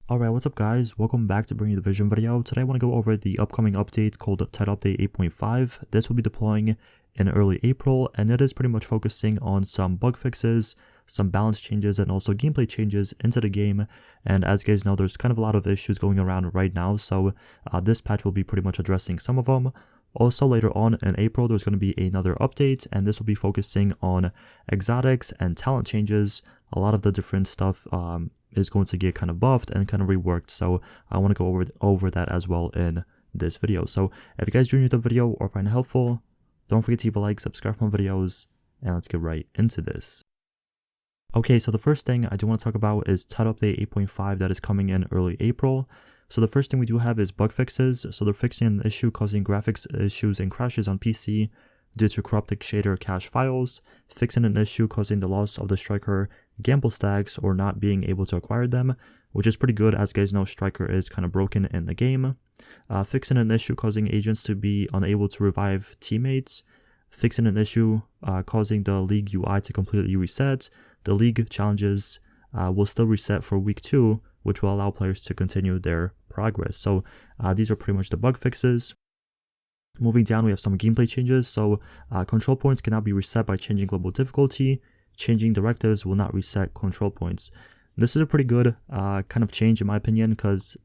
Alright, what's up guys? Welcome back to bringing you the vision video. Today I want to go over the upcoming update called Title Update 8.5. This will be deploying in early April, and it is pretty much focusing on some bug fixes, some balance changes, and also gameplay changes into the game. And as you guys know, there's kind of a lot of issues going around right now, so this patch will be pretty much addressing some of them. Also later on in April, there's going to be another update, and this will be focusing on exotics and talent changes. A lot of the different stuff is going to get kind of buffed and kind of reworked, so I want to go over that as well in this video. So if you guys enjoyed the video or find it helpful, don't forget to leave a like, subscribe for more videos, and let's get right into this. Okay, so the first thing I do want to talk about is Title Update 8.5 that is coming in early April. So the first thing we do have is bug fixes. So they're fixing an issue causing graphics issues and crashes on PC due to corrupted shader cache files, fixing an issue causing the loss of the Striker gamble stacks or not being able to acquire them, which is pretty good. As you guys know, Striker is kind of broken in the game. Fixing an issue causing agents to be unable to revive teammates, fixing an issue causing the league UI to completely reset. The league challenges will still reset for week 2, which will allow players to continue their progress. So these are pretty much the bug fixes. Moving down, we have some gameplay changes. So control points cannot be reset by changing global difficulty. Changing directives will not reset control points. This is a pretty good kind of change in my opinion, because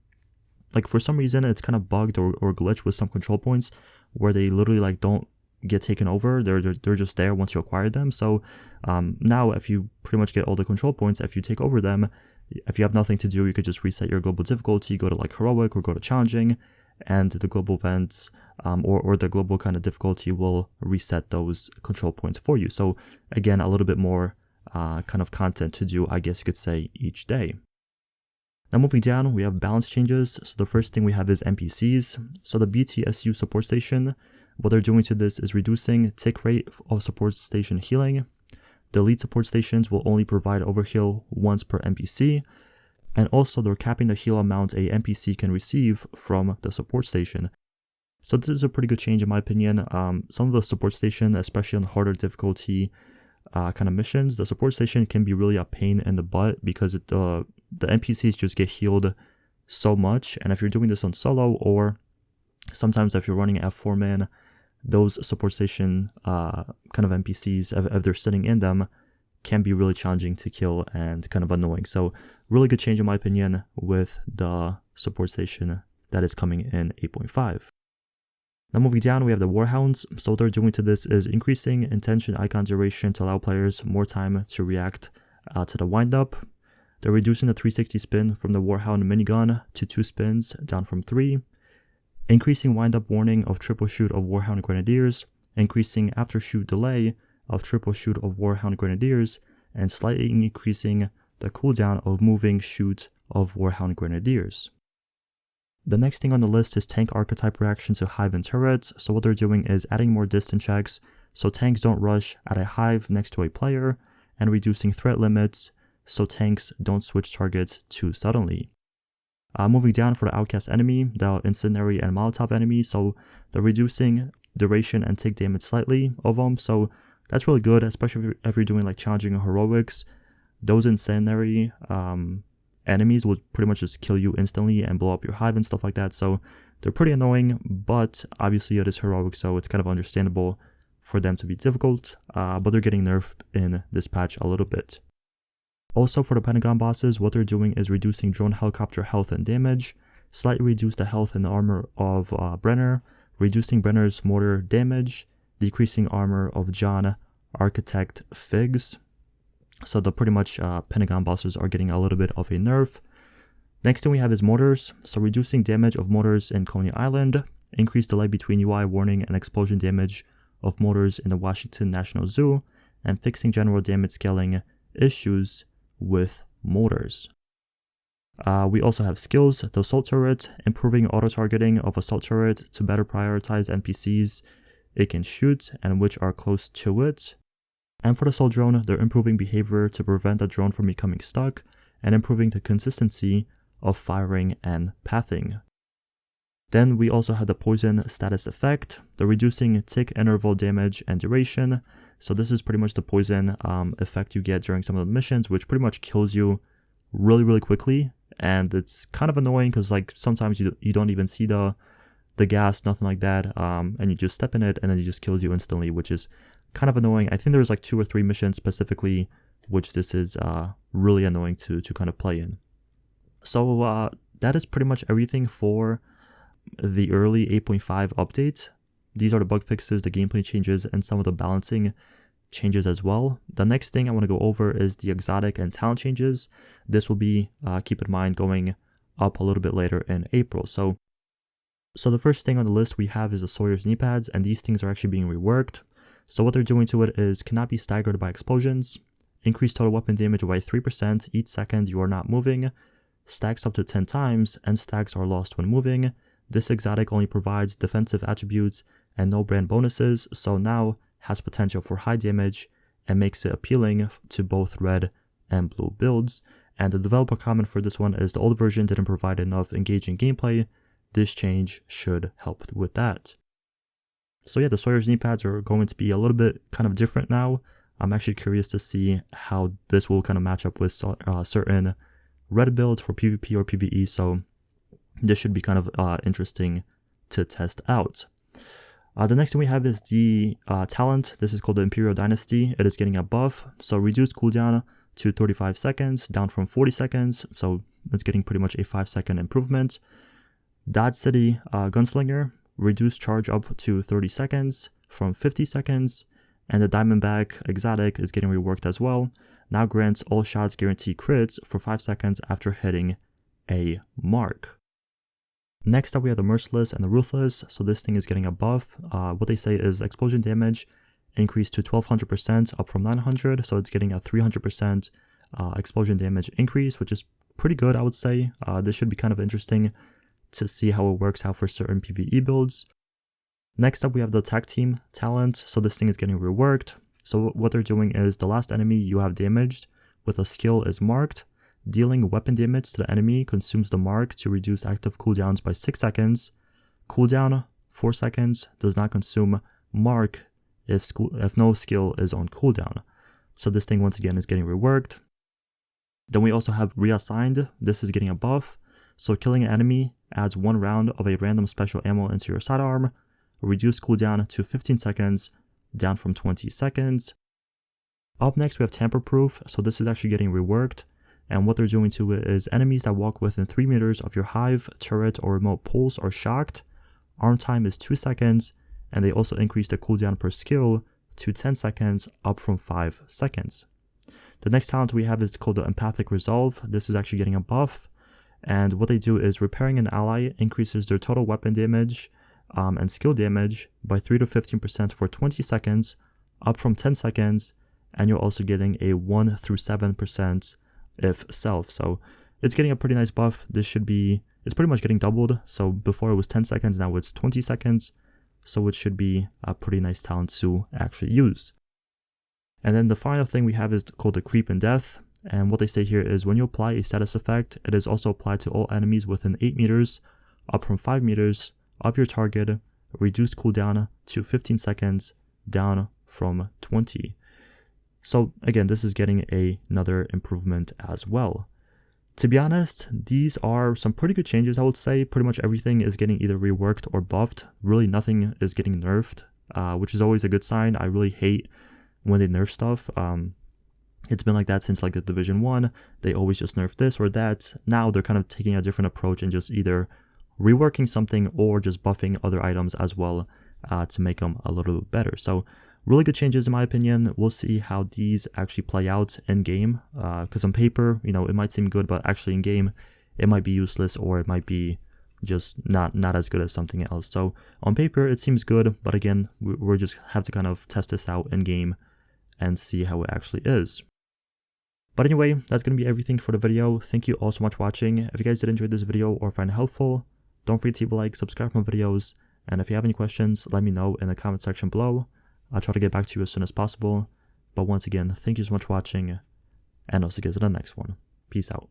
like for some reason it's kind of bugged or glitched with some control points where they literally like don't get taken over. They're just there once you acquire them. So now if you pretty much get all the control points, if you take over them, if you have nothing to do, you could just reset your global difficulty, go to like heroic or go to challenging, and the global events or the global kind of difficulty will reset those control points for you. So again, a little bit more kind of content to do, I guess you could say, each day. Now moving down, we have balance changes. So the first thing we have is NPCs. So the BTSU support station, what they're doing to this is reducing tick rate of support station healing. The lead support stations will only provide overheal once per NPC, and also they're capping the heal amount a NPC can receive from the support station. So this is a pretty good change in my opinion. Some of the support station, especially on harder difficulty kind of missions, the support station can be really a pain in the butt because the NPCs just get healed so much, and if you're doing this on solo or sometimes if you're running F4 man, those support station kind of NPCs, if they're sitting in them, can be really challenging to kill and kind of annoying. So really good change in my opinion with the support station that is coming in 8.5. Now moving down, we have the Warhounds. So what they're doing to this is increasing intention icon duration to allow players more time to react to the windup. They're reducing the 360 spin from the Warhound minigun to 2 spins, down from 3. Increasing wind-up warning of triple shoot of Warhound Grenadiers, increasing after shoot delay of triple shoot of Warhound Grenadiers, and slightly increasing the cooldown of moving shoot of Warhound Grenadiers. The next thing on the list is tank archetype reaction to hive and turrets. So what they're doing is adding more distance checks so tanks don't rush at a hive next to a player, and reducing threat limits so tanks don't switch targets too suddenly. Moving down for the outcast enemy, the incendiary and Molotov enemy, so they're reducing duration and tick damage slightly of them, so that's really good, especially if you're doing like challenging or heroics. Those incendiary enemies will pretty much just kill you instantly and blow up your hive and stuff like that, so they're pretty annoying, but obviously it is heroic, so it's kind of understandable for them to be difficult, but they're getting nerfed in this patch a little bit. Also for the Pentagon bosses, what they're doing is reducing drone helicopter health and damage, slightly reduce the health and armor of Brenner, reducing Brenner's mortar damage, decreasing armor of John Architect Figs. So the pretty much Pentagon bosses are getting a little bit of a nerf. Next thing we have is mortars, so reducing damage of mortars in Coney Island, increase delay between UI warning and explosion damage of mortars in the Washington National Zoo, and fixing general damage scaling issues with mortars. We also have skills, the assault turret, improving auto-targeting of assault turret to better prioritize NPCs it can shoot and which are close to it. And for the assault drone, they're improving behavior to prevent the drone from becoming stuck and improving the consistency of firing and pathing. Then we also have the poison status effect. They're reducing tick interval damage and duration. So this is pretty much the poison effect you get during some of the missions, which pretty much kills you really quickly and it's kind of annoying because like sometimes you don't even see the gas, nothing like that, and you just step in it and then it just kills you instantly, which is kind of annoying. I think there's like 2 or 3 missions specifically which this is really annoying to kind of play in. So that is pretty much everything for the early 8.5 update. These are the bug fixes, the gameplay changes, and some of the balancing changes as well. The next thing I want to go over is the exotic and talent changes. This will be, keep in mind, going up a little bit later in April. So the first thing on the list we have is the Sawyer's knee pads, and these things are actually being reworked. So what they're doing to it is cannot be staggered by explosions, increase total weapon damage by 3% each second you are not moving, stacks up to 10 times, and stacks are lost when moving. This exotic only provides defensive attributes and no brand bonuses, so now has potential for high damage and makes it appealing to both red and blue builds. And the developer comment for this one is the old version didn't provide enough engaging gameplay. This change should help with that. So yeah, the Sawyer's knee pads are going to be a little bit kind of different now. I'm actually curious to see how this will kind of match up with certain red builds for PvP or PvE, so this should be kind of interesting to test out. The next thing we have is the talent. This is called the Imperial Dynasty. It is getting a buff, so reduced cooldown to 35 seconds, down from 40 seconds, so it's getting pretty much a 5-second improvement. Dodge City Gunslinger, reduced charge up to 30 seconds from 50 seconds, and the Diamondback exotic is getting reworked as well. Now grants all shots guarantee crits for 5 seconds after hitting a mark. Next up we have the Merciless and the Ruthless, so this thing is getting a buff. What they say is explosion damage increased to 1200% up from 900, so it's getting a 300% explosion damage increase, which is pretty good, I would say. This should be kind of interesting to see how it works out for certain PvE builds. Next up we have the Attack Team talent, so this thing is getting reworked. So what they're doing is the last enemy you have damaged with a skill is marked. Dealing weapon damage to the enemy consumes the mark to reduce active cooldowns by 6 seconds. Cooldown 4 seconds, does not consume mark if no skill is on cooldown. So this thing once again is getting reworked. Then we also have Reassigned. This is getting a buff. So killing an enemy adds 1 round of a random special ammo into your sidearm. Reduced cooldown to 15 seconds, down from 20 seconds. Up next we have Tamper Proof. So this is actually getting reworked. And what they're doing to it is enemies that walk within 3 meters of your hive, turret, or remote pulse are shocked. Arm time is 2 seconds, and they also increase the cooldown per skill to 10 seconds, up from 5 seconds. The next talent we have is called the Empathic Resolve. This is actually getting a buff, and what they do is repairing an ally increases their total weapon damage and skill damage by 3 to 15% for 20 seconds, up from 10 seconds, and you're also getting a 1 through 7% if self. So it's getting a pretty nice buff. It's pretty much getting doubled. So before it was 10 seconds, now it's 20 seconds. So it should be a pretty nice talent to actually use. And then the final thing we have is called the Creep and Death. And what they say here is when you apply a status effect, it is also applied to all enemies within 8 meters, up from 5 meters of your target, reduced cooldown to 15 seconds, down from 20. So again, this is getting another improvement as well. To be honest, these are some pretty good changes, I would say. Pretty much everything is getting either reworked or buffed. Really nothing is getting nerfed, which is always a good sign. I really hate when they nerf stuff. It's been like that since like the Division 1. They always just nerf this or that. Now they're kind of taking a different approach and just either reworking something or just buffing other items as well to make them a little bit better. So really good changes in my opinion. We'll see how these actually play out in game, because on paper, you know, it might seem good, but actually in game, it might be useless or it might be just not as good as something else. So on paper, it seems good, but again, we just have to kind of test this out in game and see how it actually is. But anyway, that's going to be everything for the video. Thank you all so much for watching. If you guys did enjoy this video or find it helpful, don't forget to leave a like, subscribe to my videos, and if you have any questions, let me know in the comment section below. I'll try to get back to you as soon as possible. But once again, thank you so much for watching, and I'll see you guys in the next one. Peace out.